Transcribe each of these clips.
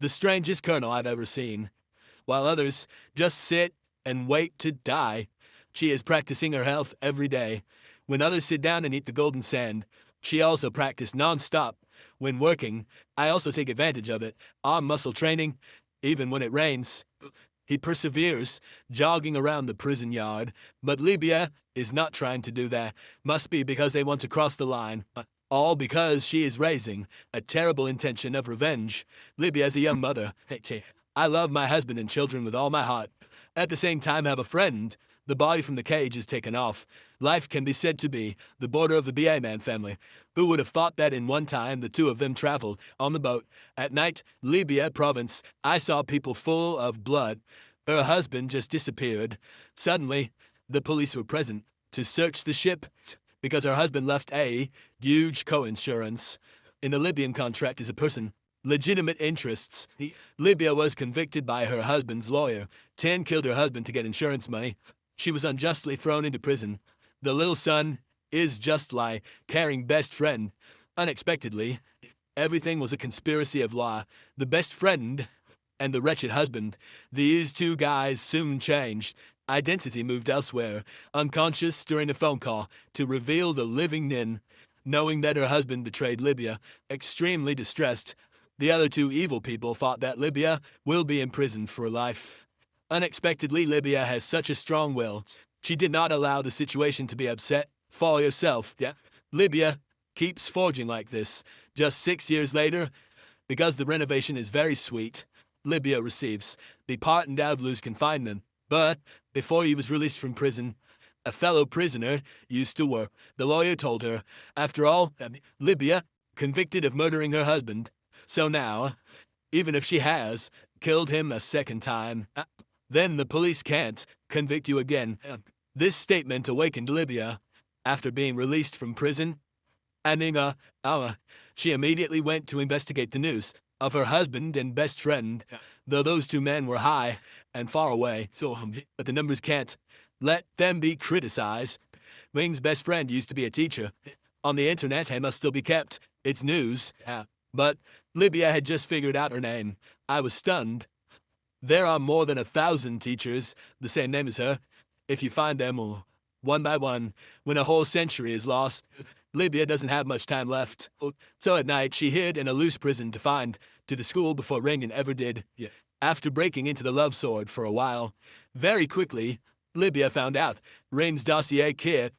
the strangest colonel I've ever seen. While others just sit and wait to die, she is practicing her health every day. When others sit down and eat the golden sand, she also practices non-stop. When working, I also take advantage of it. Arm muscle training, even when it rains. He perseveres, jogging around the prison yard, but Libia is not trying to do that. Must be because they want to cross the line. All because she is raising a terrible intention of revenge. Libia is a young mother. I love my husband and children with all my heart. At the same time, have a friend. The body from the cage is taken off. Life can be said to be the border of the BA-man family. Who would have thought that in one time the two of them traveled on the boat? At night, Libia province, I saw people full of blood. Her husband just disappeared. Suddenly, the police were present to search the ship because her husband left a huge co-insurance. In the Libyan contract as a person, legitimate interests. Libia was convicted by her husband's lawyer. 10 killed her husband to get insurance money. She was unjustly thrown into prison. The little son is just like caring best friend. Unexpectedly, everything was a conspiracy of law. The best friend and the wretched husband. These two guys soon changed. Identity moved elsewhere, unconscious during a phone call to reveal the living Nin. Knowing that her husband betrayed Libya, extremely distressed, the other two evil people thought that Libya will be imprisoned for life. Unexpectedly, Libya has such a strong will. She did not allow the situation to be upset. For yourself, yeah. Libya keeps forging like this. Just 6 years later, because the renovation is very sweet, Libya receives the pardoned out of loose confinement. But before he was released from prison, a fellow prisoner used to work. The lawyer told her, after all, Libya convicted of murdering her husband. So now, even if she has killed him a second time, then the police can't convict you again. This statement awakened Libya. After being released from prison, she immediately went to investigate the news of her husband and best friend, though those two men were high and far away, but the numbers can't let them be criticized. Wing's best friend used to be a teacher. On the internet, he must still be kept. It's news. But Libya had just figured out her name. I was stunned. There are more than 1,000 teachers, the same name as her. If you find them one by one, when a whole century is lost, Libya doesn't have much time left. So at night, she hid in a loose prison to find to the school before Ringen ever did. After breaking into the love sword for a while, very quickly, Libya found out Rin's dossier kit,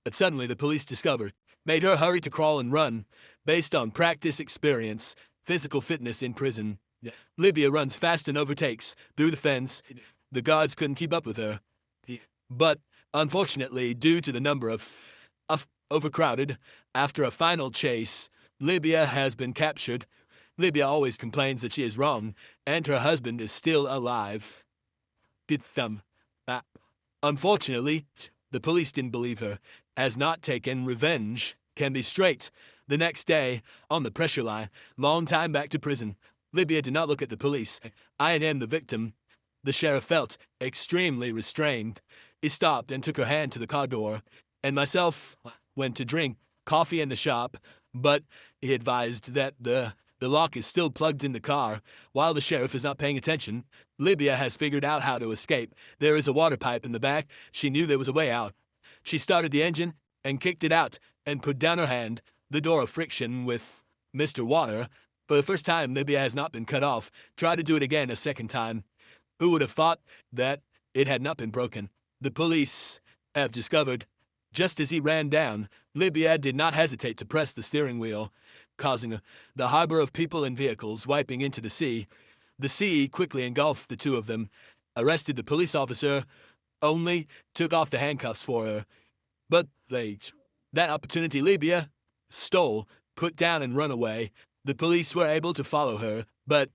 but suddenly the police discovered, made her hurry to crawl and run, based on practice experience, physical fitness in prison. Libya runs fast and overtakes through the fence. The guards couldn't keep up with her. But unfortunately, due to the number of overcrowded, after a final chase, Libya has been captured. Libya always complains that she is wrong, and her husband is still alive. Unfortunately, the police didn't believe her. Has not taken revenge. Can be straight. The next day, on the pressure line, long time back to prison, Libya did not look at the police. I am the victim. The sheriff felt extremely restrained. He stopped and took her hand to the car door, and myself went to drink coffee in the shop, but he advised that the lock is still plugged in the car. While the sheriff is not paying attention, Libya has figured out how to escape. There is a water pipe in the back. She knew there was a way out. She started the engine and kicked it out and put down her hand, the door of friction with Mr. Water. For the first time, Libya has not been cut off. Try to do it again a second time. Who would have thought that it had not been broken? The police have discovered. Just as he ran down, Libya did not hesitate to press the steering wheel, causing the harbor of people and vehicles wiping into the sea. The sea quickly engulfed the two of them, arrested the police officer, only took off the handcuffs for her. But that opportunity Libya stole, put down and run away. The police were able to follow her, but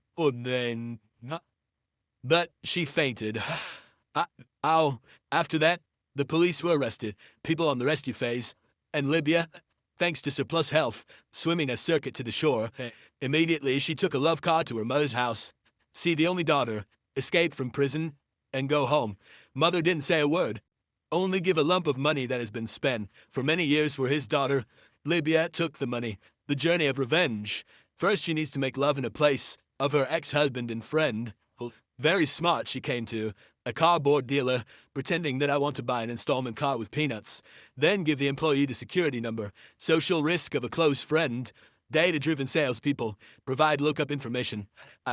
she fainted. After that, the police were arrested, people on the rescue phase, and Libya, thanks to surplus health, swimming a circuit to the shore. Immediately, she took a love car to her mother's house. See the only daughter, escape from prison, and go home. Mother didn't say a word, only give a lump of money that has been spent for many years for his daughter. Libya took the money, the journey of revenge. First, she needs to make love in a place of her ex-husband and friend. Very smart, she came to. A cardboard dealer, pretending that I want to buy an installment car with peanuts. Then give the employee the security number. Social risk of a close friend. Data-driven salespeople provide lookup information,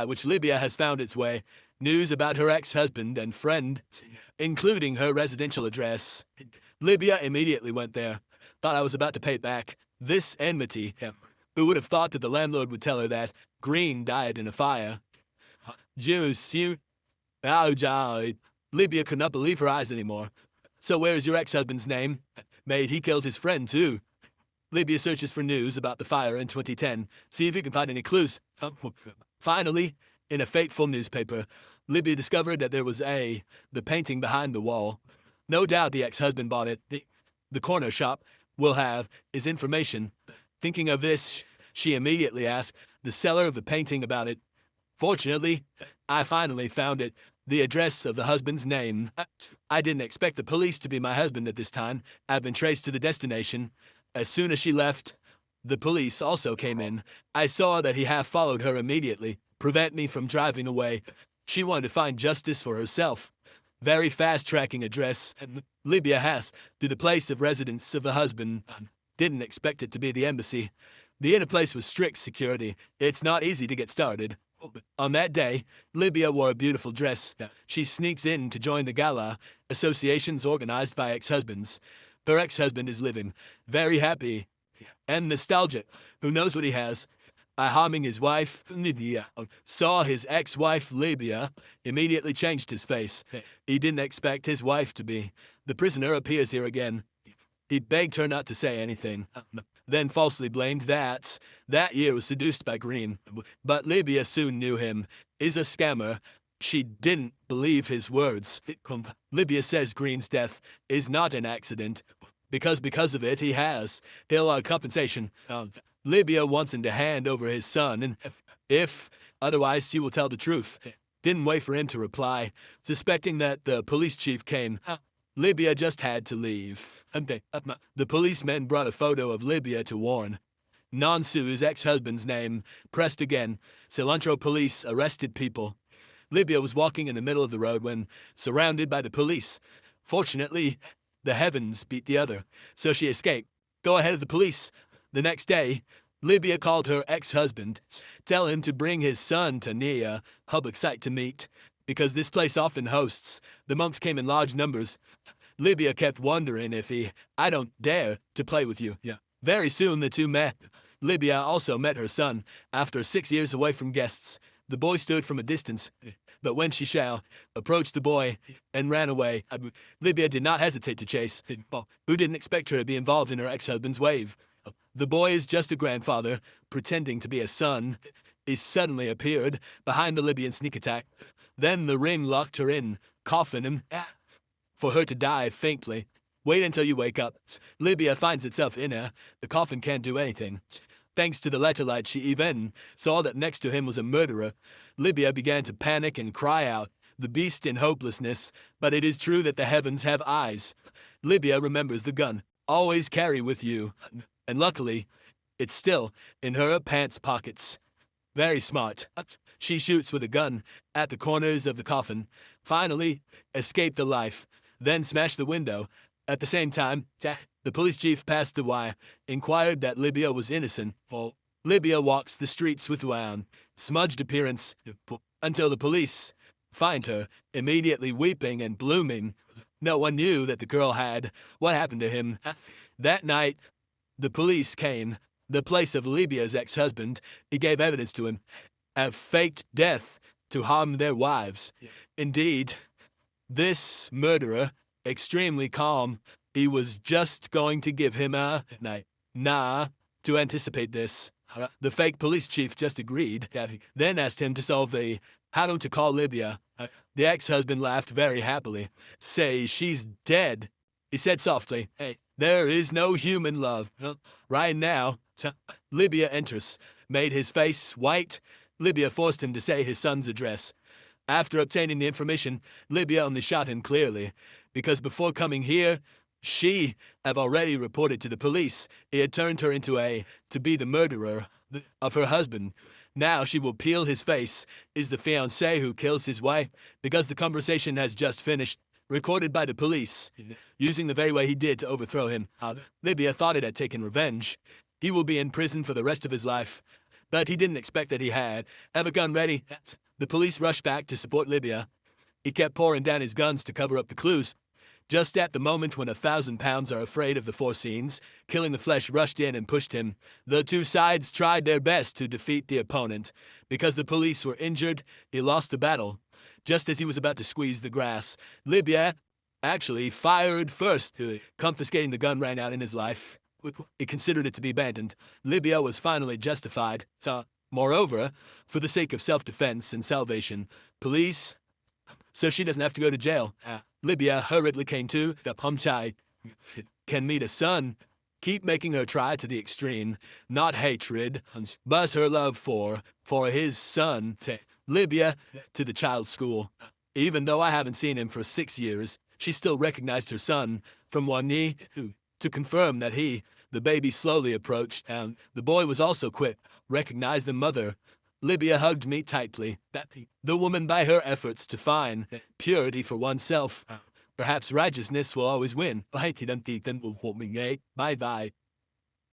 which Libya has found its way. News about her ex-husband and friend, including her residential address. Libya immediately went there. Thought I was about to pay it back. This enmity. Who would have thought that the landlord would tell her that Green died in a fire? Libya could not believe her eyes anymore. So where is your ex-husband's name? Mate, he killed his friend too. Libya searches for news about the fire in 2010. See if you can find any clues. Finally, in a fateful newspaper, Libya discovered that there was the painting behind the wall. No doubt the ex-husband bought it. The corner shop will have his information. Thinking of this, she immediately asked the seller of the painting about it. Fortunately, I finally found it. The address of the husband's name. I didn't expect the police to be my husband at this time. I've been traced to the destination. As soon as she left, the police also came in. I saw that he half followed her immediately, prevent me from driving away. She wanted to find justice for herself. Very fast-tracking address. Libya has to the place of residence of the husband. Didn't expect it to be the embassy. The inner place was strict security. It's not easy to get started. On that day, Libya wore a beautiful dress. She sneaks in to join the gala, associations organized by ex-husbands. Her ex-husband is living, very happy and nostalgic. Who knows what he has? I harming his wife, Libya. Saw his ex-wife, Libya, immediately changed his face. He didn't expect his wife to be. The prisoner appears here again. He begged her not to say anything. Then falsely blamed that year was seduced by Green. But Libya soon knew him. Is a scammer. She didn't believe his words. Libya says Green's death is not an accident. Because of it, he'll compensation. Libya wants him to hand over his son, and if otherwise, she will tell the truth. Didn't wait for him to reply, suspecting that the police chief came. Libya just had to leave. The policemen brought a photo of Libya to warn. Nonsu's ex-husband's name, pressed again. Cilantro police arrested people. Libya was walking in the middle of the road when surrounded by the police. Fortunately, the heavens beat the other, so she escaped. Go ahead of the police. The next day, Libya called her ex-husband, tell him to bring his son to Nia, public site to meet, because this place often hosts. The monks came in large numbers. Libya kept wondering if I don't dare to play with you. Very soon the two met. Libya also met her son, after 6 years away from guests. The boy stood from a distance, but when she approached the boy and ran away, Libya did not hesitate to chase. Who didn't expect her to be involved in her ex-husband's wave? The boy is just a grandfather, pretending to be a son. He suddenly appeared behind the Libyan sneak attack. Then the ring locked her in, coffin him, for her to die faintly. Wait until you wake up. Libya finds itself in her. The coffin can't do anything. Thanks to the letter light, she even saw that next to him was a murderer. Libya began to panic and cry out, the beast in hopelessness. But it is true that the heavens have eyes. Libya remembers the gun. Always carry with you. And luckily, it's still in her pants pockets. Very smart. She shoots with a gun at the corners of the coffin. Finally, escaped the life. Then smashed the window. At the same time, the police chief passed the wire, inquired that Libya was innocent. Libya walks the streets with smudged appearance, until the police find her, immediately weeping and blooming. No one knew that the girl had what happened to him. That night, the police came, the place of Libya's ex-husband. He gave evidence to him, have faked death to harm their wives. Indeed, this murderer, extremely calm, he was just going to give him a night. To anticipate this. The fake police chief just agreed, then asked him to solve how to call Libya. The ex-husband laughed very happily. Say she's dead. He said softly, hey, there is no human love. Right now, Libya enters, made his face white. Libya forced him to say his son's address. After obtaining the information, Libya only shot him clearly, because before coming here, she had already reported to the police. He had turned her into to be the murderer of her husband. Now she will peel his face, is the fiancé who kills his wife, because the conversation has just finished, recorded by the police, using the very way he did to overthrow him. Libia thought it had taken revenge. He will be in prison for the rest of his life. But he didn't expect that he had. Have a gun ready. The police rushed back to support Libia. He kept pouring down his guns to cover up the clues. Just at the moment when 1,000 pounds are afraid of the four scenes, Killing the Flesh rushed in and pushed him. The two sides tried their best to defeat the opponent. Because the police were injured, he lost the battle. Just as he was about to squeeze the grass, Libia actually fired first. Confiscating the gun ran out in his life. He considered it to be abandoned. Libia was finally justified. Moreover, for the sake of self-defense and salvation, police, so she doesn't have to go to jail. Libia hurriedly came to the Pumchai. Can meet a son. Keep making her try to the extreme. Not hatred, but her love for his son. Libia to the child's school. Even though I haven't seen him for 6 years, she still recognized her son from one knee to confirm that the baby slowly approached, and the boy was also quick, recognized the mother. Libia hugged me tightly, the woman by her efforts to find purity for oneself. Perhaps righteousness will always win. Bye bye.